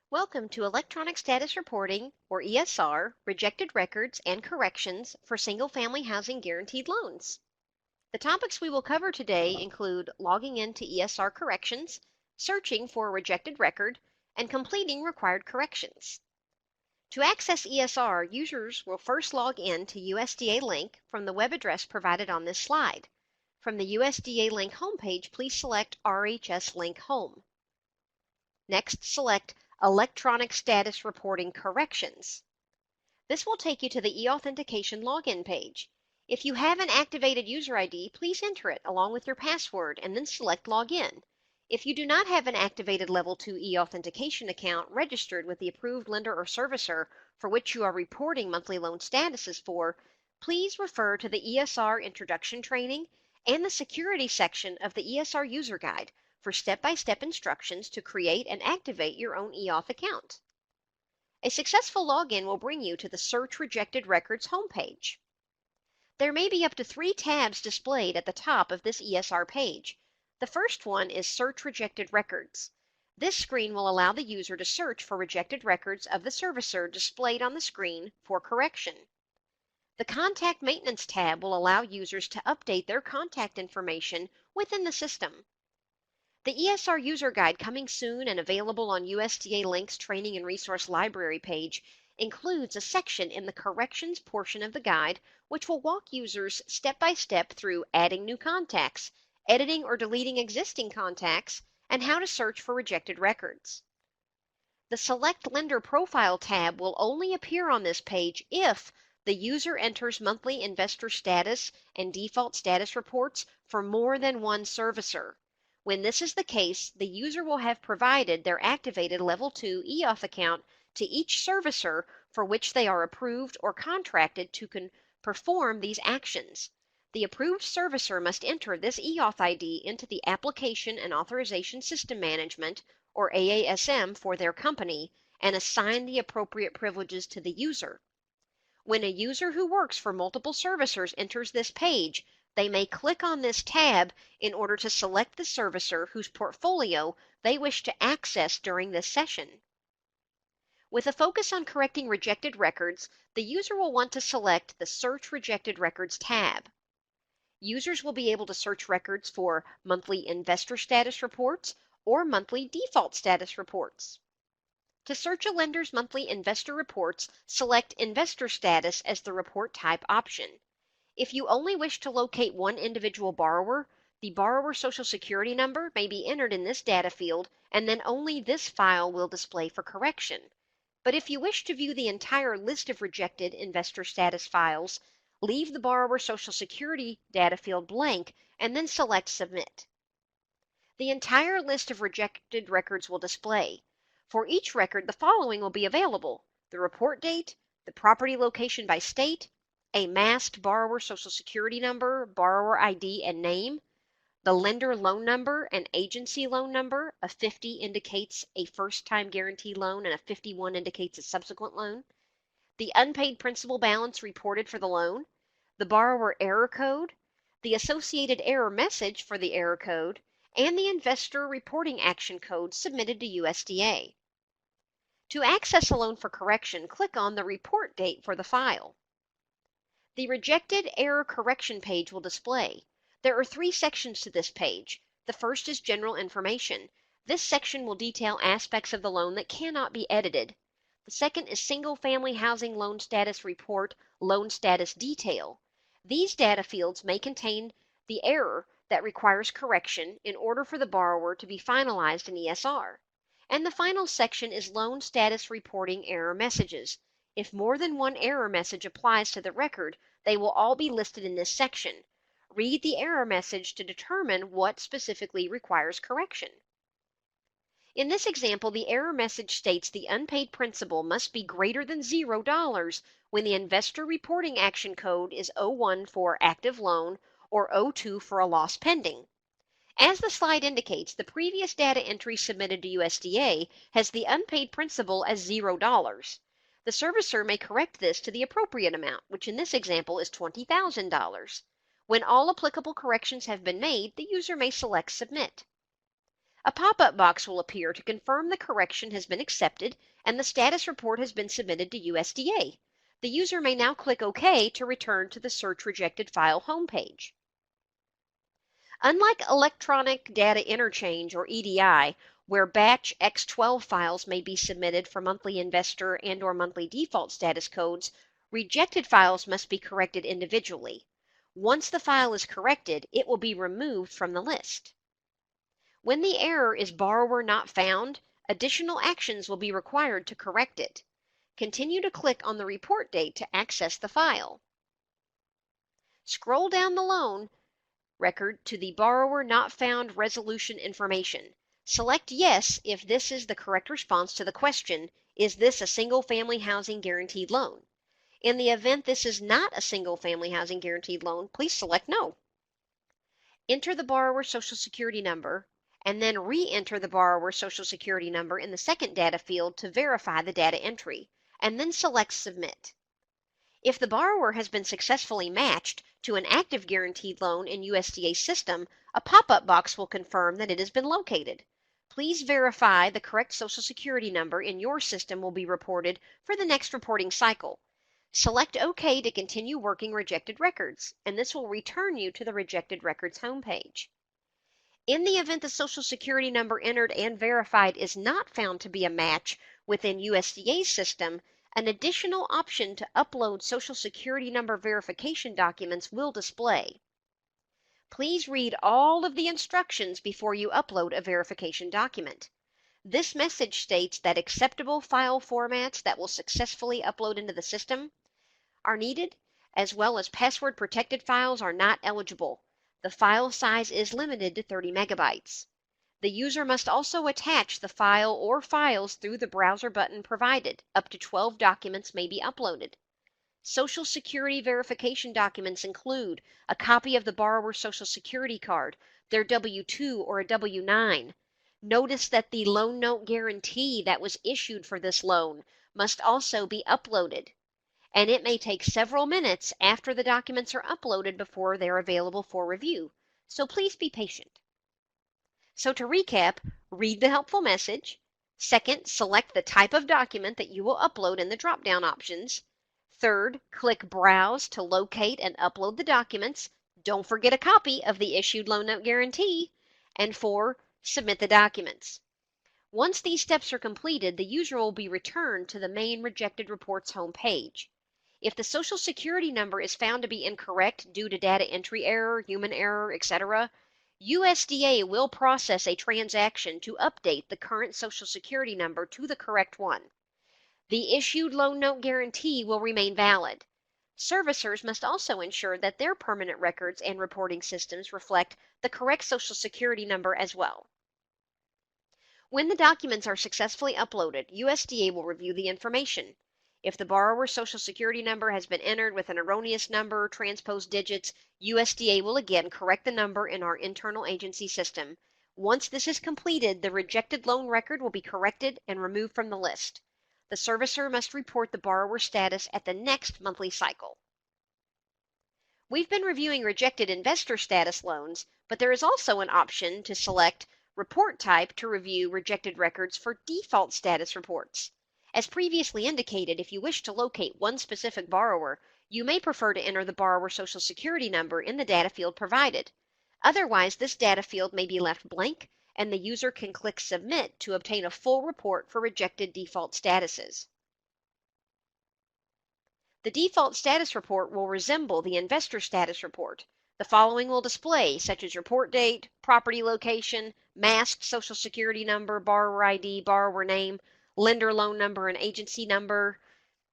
Welcome to Electronic Status Reporting, or ESR, Rejected Records and Corrections for Single-Family Housing Guaranteed Loans. The topics we will cover today include logging into ESR corrections, searching for a rejected record, and completing required corrections. To access ESR, users will first log in to USDA Link from the web address provided on this slide. From the USDA Link homepage, please select RHS Link Home. Next, select Electronic Status Reporting Corrections. This will take you to the eAuthentication login page. If you have an activated user ID, please enter it along with your password and then select Login. If you do not have an activated Level 2 eAuthentication account registered with the approved lender or servicer for which you are reporting monthly loan statuses for, please refer to the ESR Introduction Training and the Security section of the ESR User Guide for step-by-step instructions to create and activate your own eAuth account. A successful login will bring you to the Search Rejected Records homepage. There may be up to 3 tabs displayed at the top of this ESR page. The first one is Search Rejected Records. This screen will allow the user to search for rejected records of the servicer displayed on the screen for correction. The Contact Maintenance tab will allow users to update their contact information within the system. The ESR User Guide, coming soon and available on USDA Link's Training and Resource Library page, includes a section in the corrections portion of the guide which will walk users step by step through adding new contacts, editing or deleting existing contacts, and how to search for rejected records. The Select Lender Profile tab will only appear on this page if the user enters monthly investor status and default status reports for more than one servicer. When this is the case, the user will have provided their activated Level 2 eAuth account to each servicer for which they are approved or contracted to perform these actions. The approved servicer must enter this eAuth ID into the Application and Authorization System Management, or AASM, for their company and assign the appropriate privileges to the user. When a user who works for multiple servicers enters this page, they may click on this tab in order to select the servicer whose portfolio they wish to access during this session. With a focus on correcting rejected records, the user will want to select the Search Rejected Records tab. Users will be able to search records for monthly investor status reports or monthly default status reports. To search a lender's monthly investor reports, select Investor Status as the report type option. If you only wish to locate one individual borrower, the borrower Social Security number may be entered in this data field, and then only this file will display for correction. But if you wish to view the entire list of rejected investor status files, leave the borrower Social Security data field blank and then select Submit. The entire list of rejected records will display. For each record, the following will be available: the report date, the property location by state, a masked borrower Social Security number, borrower ID, and name, the lender loan number and agency loan number. A 50 indicates a first-time guarantee loan and a 51 indicates a subsequent loan, the unpaid principal balance reported for the loan, the borrower error code, the associated error message for the error code, and the investor reporting action code submitted to USDA. To access a loan for correction, click on the report date for the file. The Rejected Error Correction page will display. There are 3 sections to this page. The first is General Information. This section will detail aspects of the loan that cannot be edited. The second is Single Family Housing Loan Status Report, Loan Status Detail. These data fields may contain the error that requires correction in order for the borrower to be finalized in ESR. And the final section is Loan Status Reporting Error Messages. If more than one error message applies to the record, they will all be listed in this section. Read the error message to determine what specifically requires correction. In this example, the error message states the unpaid principal must be greater than $0 when the investor reporting action code is 01 for active loan or 02 for a loss pending. As the slide indicates, the previous data entry submitted to USDA has the unpaid principal as $0. The servicer may correct this to the appropriate amount, which in this example is $20,000. When all applicable corrections have been made, the user may select Submit. A pop-up box will appear to confirm the correction has been accepted and the status report has been submitted to USDA. The user may now click OK to return to the Search Rejected File homepage. Unlike electronic data interchange or EDI, where batch X12 files may be submitted for monthly investor and/or monthly default status codes, rejected files must be corrected individually. Once the file is corrected, it will be removed from the list. When the error is borrower not found, additional actions will be required to correct it. Continue to click on the report date to access the file. Scroll down the loan record to the Borrower Not Found resolution information. Select Yes if this is the correct response to the question, is this a single-family housing guaranteed loan? In the event this is not a single-family housing guaranteed loan, please select No. Enter the borrower's Social Security number and then re-enter the borrower's Social Security number in the second data field to verify the data entry, and then select Submit. If the borrower has been successfully matched to an active guaranteed loan in USDA's system, a pop-up box will confirm that it has been located. Please verify the correct Social Security number in your system will be reported for the next reporting cycle. Select OK to continue working rejected records, and this will return you to the Rejected Records homepage. In the event the Social Security number entered and verified is not found to be a match within USDA's system, an additional option to upload Social Security number verification documents will display. Please read all of the instructions before you upload a verification document. This message states that acceptable file formats that will successfully upload into the system are needed, as well as password-protected files are not eligible. The file size is limited to 30 megabytes. The user must also attach the file or files through the browser button provided. Up to 12 documents may be uploaded. Social Security verification documents include a copy of the borrower's Social Security card, their W-2 or a W-9. Notice that the loan note guarantee that was issued for this loan must also be uploaded, and it may take several minutes after the documents are uploaded before they're available for review, so please be patient. So to recap, read the helpful message. Second, select the type of document that you will upload in the drop-down options. Third, click Browse to locate and upload the documents. Don't forget a copy of the issued loan note guarantee. And 4, submit the documents. Once these steps are completed, the user will be returned to the main Rejected Reports homepage. If the Social Security number is found to be incorrect due to data entry error, human error, etc., USDA will process a transaction to update the current Social Security number to the correct one. The issued loan note guarantee will remain valid. Servicers must also ensure that their permanent records and reporting systems reflect the correct Social Security number as well. When the documents are successfully uploaded, USDA will review the information. If the borrower's Social Security number has been entered with an erroneous number, transposed digits, USDA will again correct the number in our internal agency system. Once this is completed, the rejected loan record will be corrected and removed from the list. The servicer must report the borrower status at the next monthly cycle. We've been reviewing rejected investor status loans, but there is also an option to select Report Type to review rejected records for default status reports. As previously indicated, if you wish to locate one specific borrower, you may prefer to enter the borrower's Social Security number in the data field provided. Otherwise, this data field may be left blank, and the user can click Submit to obtain a full report for rejected default statuses. The default status report will resemble the investor status report. The following will display, such as report date, property location, masked Social Security number, borrower ID, borrower name, lender loan number and agency number,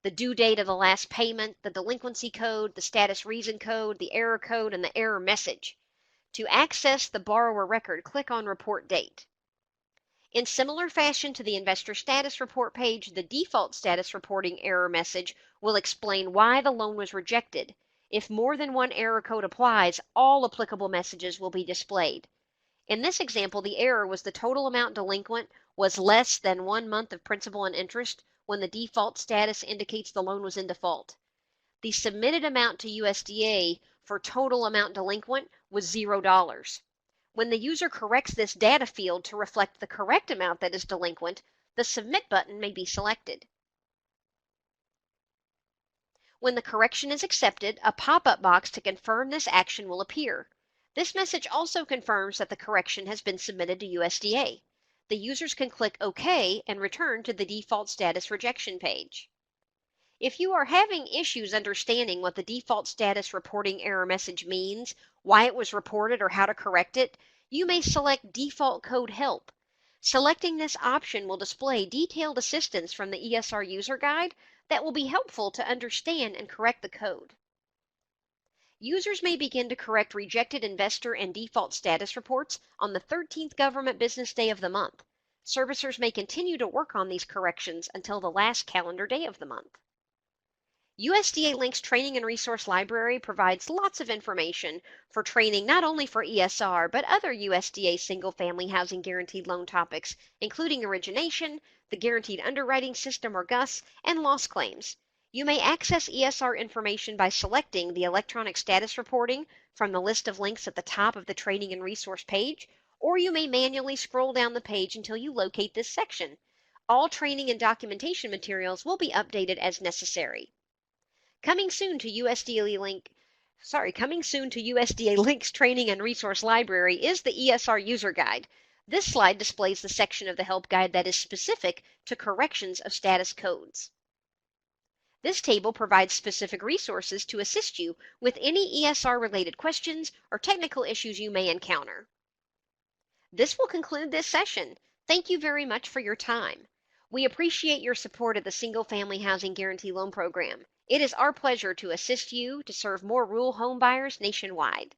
the due date of the last payment, the delinquency code, the status reason code, the error code, and the error message. To access the borrower record, click on Report Date. In similar fashion to the investor status report page, the default status reporting error message will explain why the loan was rejected. If more than one error code applies, all applicable messages will be displayed. In this example, the error was the total amount delinquent was less than 1 month of principal and interest when the default status indicates the loan was in default. The submitted amount to USDA for total amount delinquent was $0. When the user corrects this data field to reflect the correct amount that is delinquent, the Submit button may be selected. When the correction is accepted, a pop-up box to confirm this action will appear. This message also confirms that the correction has been submitted to USDA. The users can click OK and return to the default status rejection page. If you are having issues understanding what the default status reporting error message means, why it was reported, or how to correct it, you may select Default Code Help. Selecting this option will display detailed assistance from the ESR user guide that will be helpful to understand and correct the code. Users may begin to correct rejected investor and default status reports on the 13th government business day of the month. Servicers may continue to work on these corrections until the last calendar day of the month. USDA Links Training and Resource Library provides lots of information for training not only for ESR, but other USDA single-family housing guaranteed loan topics, including origination, the Guaranteed Underwriting System or GUS, and loss claims. You may access ESR information by selecting the electronic status reporting from the list of links at the top of the training and resource page, or you may manually scroll down the page until you locate this section. All training and documentation materials will be updated as necessary. Coming soon to USDA Links Training and Resource Library is the ESR User Guide. This slide displays the section of the help guide that is specific to corrections of status codes. This table provides specific resources to assist you with any ESR-related questions or technical issues you may encounter. This will conclude this session. Thank you very much for your time. We appreciate your support of the Single Family Housing Guarantee Loan Program. It is our pleasure to assist you to serve more rural home buyers nationwide.